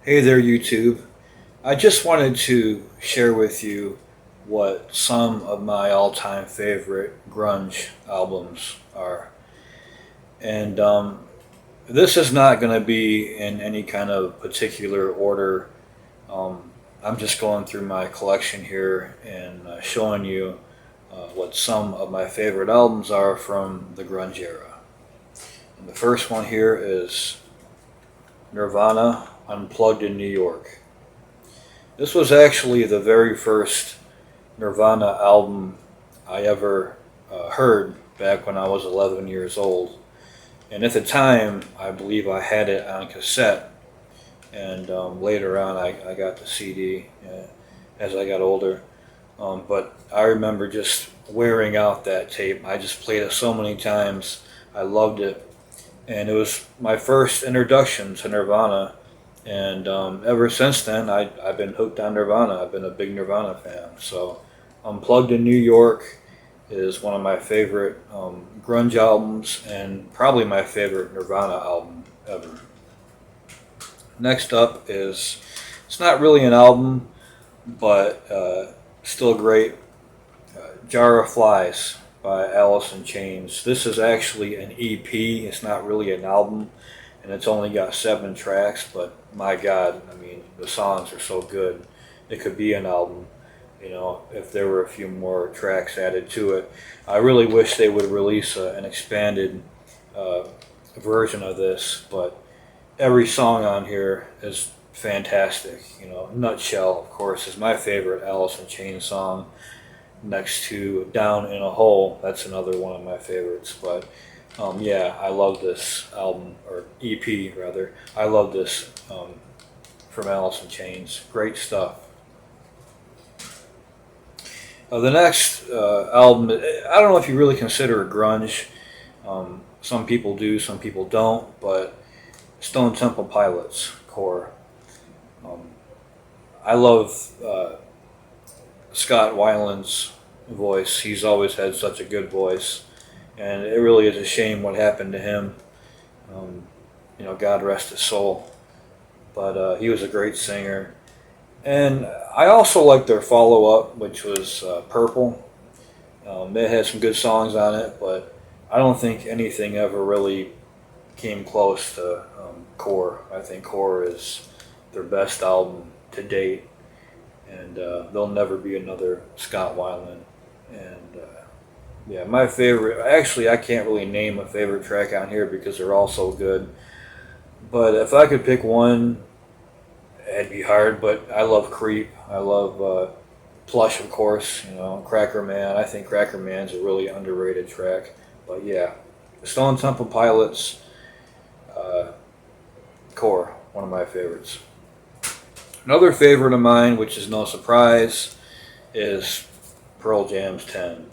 Hey there, YouTube. I just wanted to share with you what some of my all time favorite grunge albums are. And this is not going to be in any kind of particular order. I'm just going through my collection here and showing you what some of my favorite albums are from the grunge era. And the first one here is Nirvana Unplugged in New York. This was actually the very first Nirvana album I ever heard back when I was 11 years old. And at the time, I believe I had it on cassette. And later on, I got the CD as I got older. But I remember just wearing out that tape. I just played it so many times. I loved it. And it was my first introduction to Nirvana. And ever since then, I've been hooked on Nirvana. I've been a big Nirvana fan. So, Unplugged in New York is one of my favorite grunge albums and probably my favorite Nirvana album ever. Next up is, it's not really an album, but still great, Jar of Flies by Alice in Chains. This is actually an EP. It's not really an album, and it's only got 7 tracks, but my God, I mean, the songs are so good. It could be an album, if there were a few more tracks added to it. I really wish they would release an expanded version of this, but every song on here is fantastic. Nutshell, of course, is my favorite Alice in Chains song, next to Down in a Hole. That's another one of my favorites, but yeah, I love this album, or EP rather. I love this from Alice in Chains. Great stuff. The next album, I don't know if you really consider it grunge. Some people do, some people don't, but Stone Temple Pilots, Core. Um, I love Scott Weiland's voice. He's always had such a good voice, and it really is a shame what happened to him. God rest his soul. But he was a great singer. And I also like their follow-up, which was Purple. It had some good songs on it, but I don't think anything ever really came close to Core. I think Core is their best album to date, and there'll never be another Scott Weiland. And yeah, my favorite, actually, I can't really name a favorite track on here because they're all so good. But if I could pick one, it'd be hard, but I love Creep. I love Plush, of course, Cracker Man. I think Cracker Man's a really underrated track. But yeah, Stone Temple Pilots, Core, one of my favorites. Another favorite of mine, which is no surprise, is Pearl Jam's 10.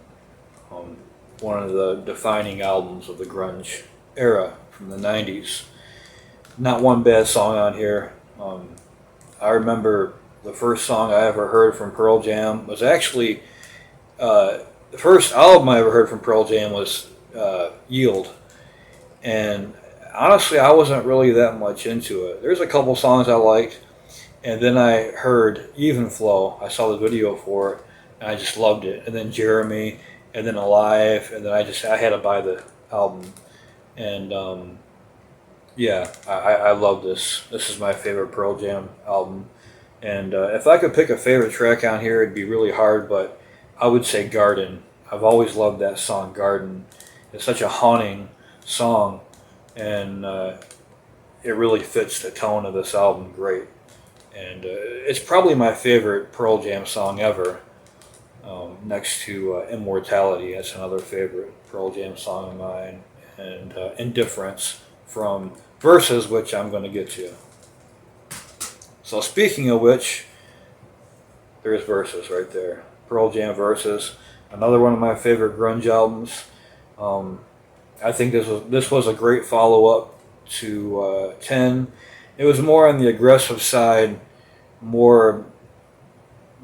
One of the defining albums of the grunge era from the 90s. Not one bad song on here. I remember the first song I ever heard from Pearl Jam was actually, the first album I ever heard from Pearl Jam was Yield. And honestly, I wasn't really that much into it. There's a couple songs I liked, and then I heard Even Flow. I saw the video for it, and I just loved it. And then Jeremy, and then Alive, and then I had to buy the album. And yeah, I love this. This is my favorite Pearl Jam album. And if I could pick a favorite track on here, it'd be really hard, but I would say Garden. I've always loved that song, Garden. It's such a haunting song, and it really fits the tone of this album great. And it's probably my favorite Pearl Jam song ever, next to Immortality. That's another favorite Pearl Jam song of mine, and Indifference from Versus, which I'm going to get to. So speaking of which, there's Versus right there. Pearl Jam Versus, another one of my favorite grunge albums. I think this was a great follow-up to 10. It was more on the aggressive side, more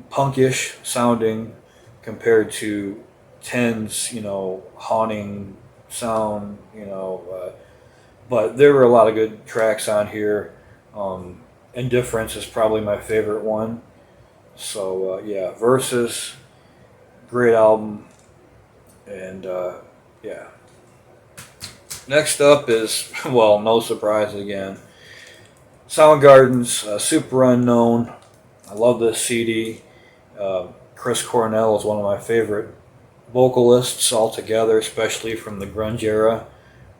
punkish sounding compared to 10's, haunting sound, but there were a lot of good tracks on here. Indifference is probably my favorite one. So yeah, Versus, great album, and yeah. Next up is, well, no surprise again, Soundgarden's Super Unknown. I love this CD. Chris Cornell is one of my favorite vocalists altogether, especially from the grunge era.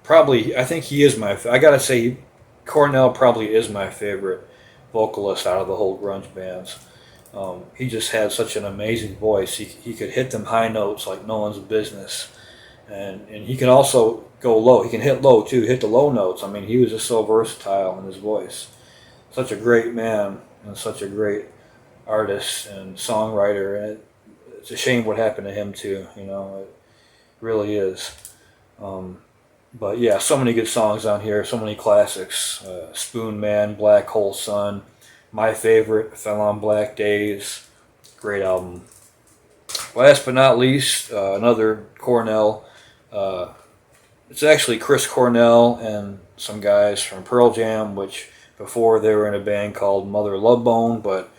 Probably, I think he is my. I gotta say, Cornell probably is my favorite vocalist out of the whole grunge bands. He just had such an amazing voice. He could hit them high notes like no one's business, and he can also go low. He can hit low too, hit the low notes. I mean, he was just so versatile in his voice. Such a great man and such a great artist and songwriter. And it's a shame what happened to him too. You know, it really is. Um, but yeah, so many good songs on here. So many classics. Spoon Man, Black Hole Sun. My favorite, Fell on Black Days. Great album. Last but not least, another Cornell. Uh, it's actually Chris Cornell and some guys from Pearl Jam, which before they were in a band called Mother Love Bone, but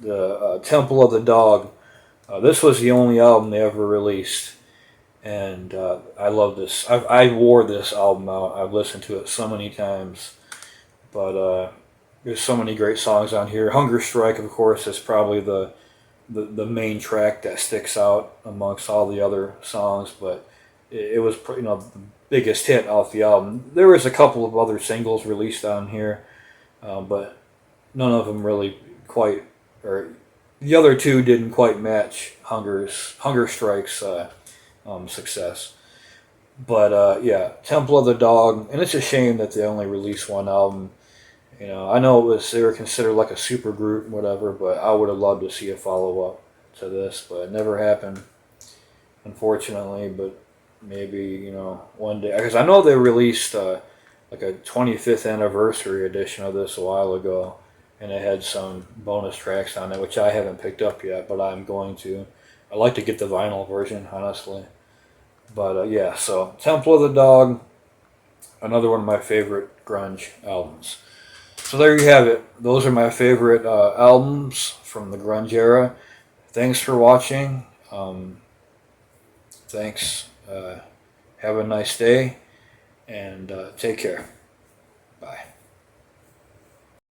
the Temple of the Dog. This was the only album they ever released, and I love this. I wore this album out. I've listened to it so many times, but there's so many great songs on here. Hunger Strike, of course, is probably the main track that sticks out amongst all the other songs, but it was the biggest hit off the album. There was a couple of other singles released on here, but none of them really quite, or the other two didn't quite match Hunger Strike's success. But yeah, Temple of the Dog, and it's a shame that they only released one album. You know, I know they were considered like a super group, whatever, but I would have loved to see a follow up to this, but it never happened, unfortunately. But maybe one day, because I know they released like a 25th anniversary edition of this a while ago, and it had some bonus tracks on it, which I haven't picked up yet, but I'm going to. I like to get the vinyl version, honestly. But yeah, so Temple of the Dog, another one of my favorite grunge albums. So there you have it. Those are my favorite albums from the grunge era. Thanks for watching. Thanks. Have a nice day, and take care. Bye.